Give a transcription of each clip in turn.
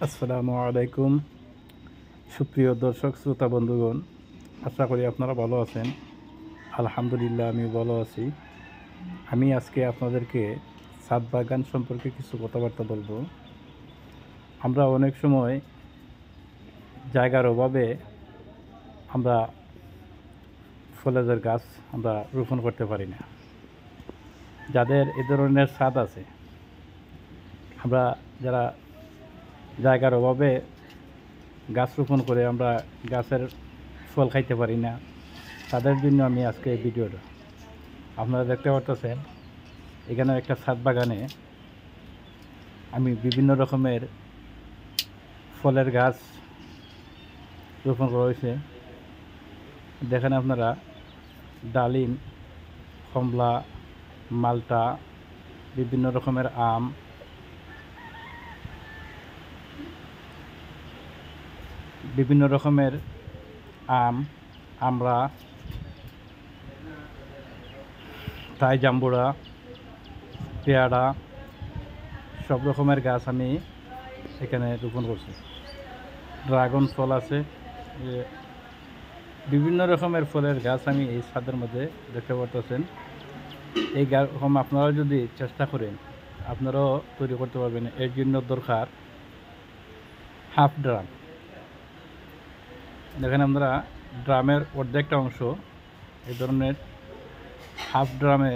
আসসালামু আলাইকুম সুপ্রিয় দর্শক শ্রোতা বন্ধুগণ, আশা করি আপনারা ভালো আছেন। আলহামদুলিল্লাহ আমি ভালো আছি। আমি আজকে আপনাদেরকে ছাদ বাগান সম্পর্কে কিছু কথাবার্তা বলবো। আমরা অনেক সময় জায়গার অভাবে আমরা ফলের গাছ আমরা রোপণ করতে পারি না। যাদের এ ধরনের ছাদ আছে, আমরা যারা জায়গার অভাবে গাছ রোপণ করে আমরা গাছের ফল খাইতে পারি না, তাদের জন্য আমি আজকে এই ভিডিওটা। আপনারা দেখতে পাচ্ছেন এখানে একটা ছাদ বাগানে আমি বিভিন্ন রকমের ফলের গাছ রোপণ করা হয়েছে। দেখেন আপনারা, ডালিম, কমলা, মালটা, বিভিন্ন রকমের আম, আমরা, তাই জাম্বুরা, পেয়ারা, সব রকমের গাছ আমি এখানে রোপণ করছি। ড্রাগন ফল আছে, বিভিন্ন রকমের ফলের গাছ আমি এই ছাদের মধ্যে দেখতে পাচ্ছেন। এই রকম আপনারা যদি চেষ্টা করেন, আপনারাও তৈরি করতে পারবেন। এর জন্য দরকার হাফ ড্রাম। দেখেন আপনারা, ড্রামের অর্ধেকটা অংশ এই ধরনের হাফ ড্রামে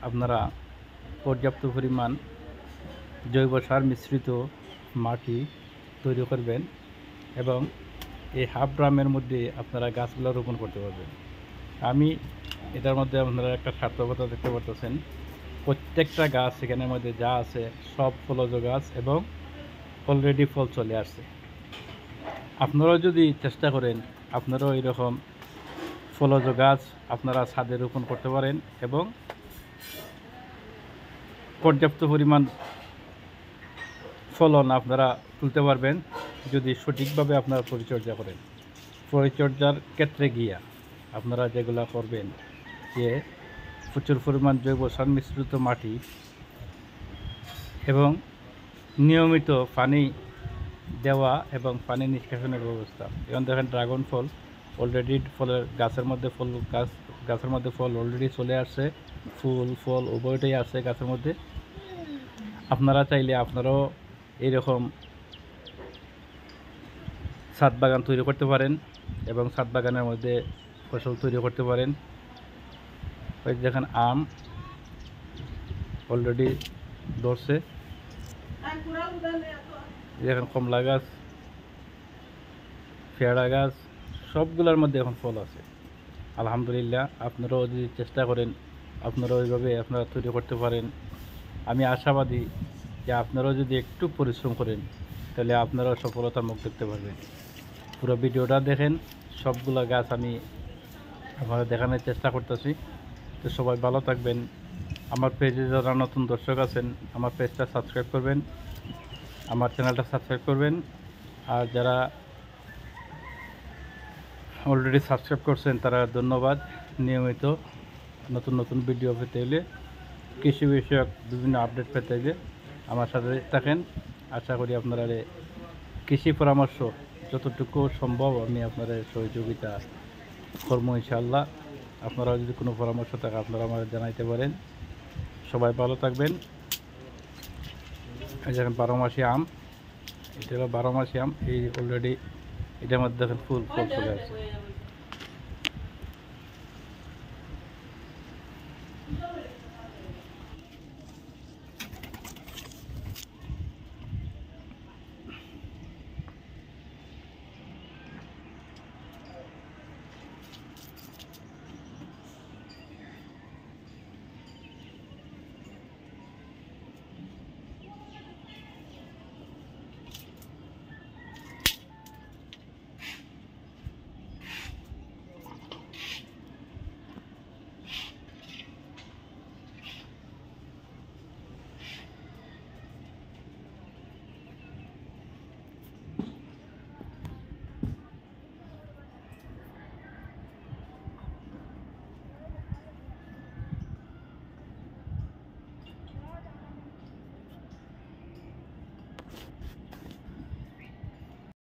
আপনারা পর্যাপ্ত পরিমাণ জৈব সার মিশ্রিত মাটি তৈরি করবেন এবং এই হাফ ড্রামের মধ্যে আপনারা গাছগুলো রোপণ করতে পারবেন। আমি এটার মধ্যে আপনারা একটা সার্থকতা দেখতে পাচ্ছেন। প্রত্যেকটা গাছ এখানের মধ্যে যা আছে সব ফলজ গাছ এবং অলরেডি ফল চলে আসছে। আপনারাও যদি চেষ্টা করেন, আপনারাও এইরকম ফলজ গাছ আপনারা ছাদে রোপণ করতে পারেন এবং পর্যাপ্ত পরিমাণ ফলন আপনারা তুলতে পারবেন যদি সঠিকভাবে আপনারা পরিচর্যা করেন। পরিচর্যার ক্ষেত্রে গিয়া আপনারা যেগুলো করবেন, যে প্রচুর পরিমাণ জৈব সার মিশ্রিত মাটি এবং নিয়মিত পানি দেওয়া এবং পানি নিষ্কাশনের ব্যবস্থা। এখন দেখেন ড্রাগন ফল অলরেডি ফলের গাছের মধ্যে গাছের মধ্যে ফল অলরেডি চলে আসছে। ফুল ফল উভয়টাই আছে গাছের মধ্যে। আপনারা চাইলে আপনারাও এইরকম ছাদ বাগান তৈরি করতে পারেন এবং ছাদ বাগানের মধ্যে ফসল তৈরি করতে পারেন। ওই দেখেন আম অলরেডি ধরছে, দেখেন কমলা গাছ, পেয়ারা গাছ, সবগুলোর মধ্যে এখন ফল আছে। আলহামদুলিল্লাহ, আপনারাও যদি চেষ্টা করেন, আপনারাও ওইভাবে আপনারা তৈরি করতে পারেন। আমি আশাবাদী যে আপনারাও যদি একটু পরিশ্রম করেন, তাহলে আপনারাও সফলতার মুখ দেখতে পারবেন। পুরো ভিডিওটা দেখেন, সবগুলো গাছ আমি আপনাদের দেখানোর চেষ্টা করতেছি। তো সবাই ভালো থাকবেন। আমার পেজে যারা নতুন দর্শক আছেন, আমার পেজটা সাবস্ক্রাইব করবেন, আমার চ্যানেলটা সাবস্ক্রাইব করবেন। আর যারা অলরেডি সাবস্ক্রাইব করছেন তারা ধন্যবাদ। নিয়মিত নতুন নতুন ভিডিও পেতে হলে, কৃষি বিষয়ক বিভিন্ন আপডেট পেতে হলে আমার সাথে থাকেন। আশা করি আপনারা কৃষি পরামর্শ যতটুকু সম্ভব আমি আপনাদের সহযোগিতা করবো ইনশাআল্লাহ। আপনারাও যদি কোনো পরামর্শ থাকে আপনারা আমাদের জানাইতে পারেন। সবাই ভালো থাকবেন। এই দেখেন বারোমাসি আম, এটা হলো বারোমাসি আম। এই অলরেডি এটার মধ্যে দেখেন ফুল চলে আসছে।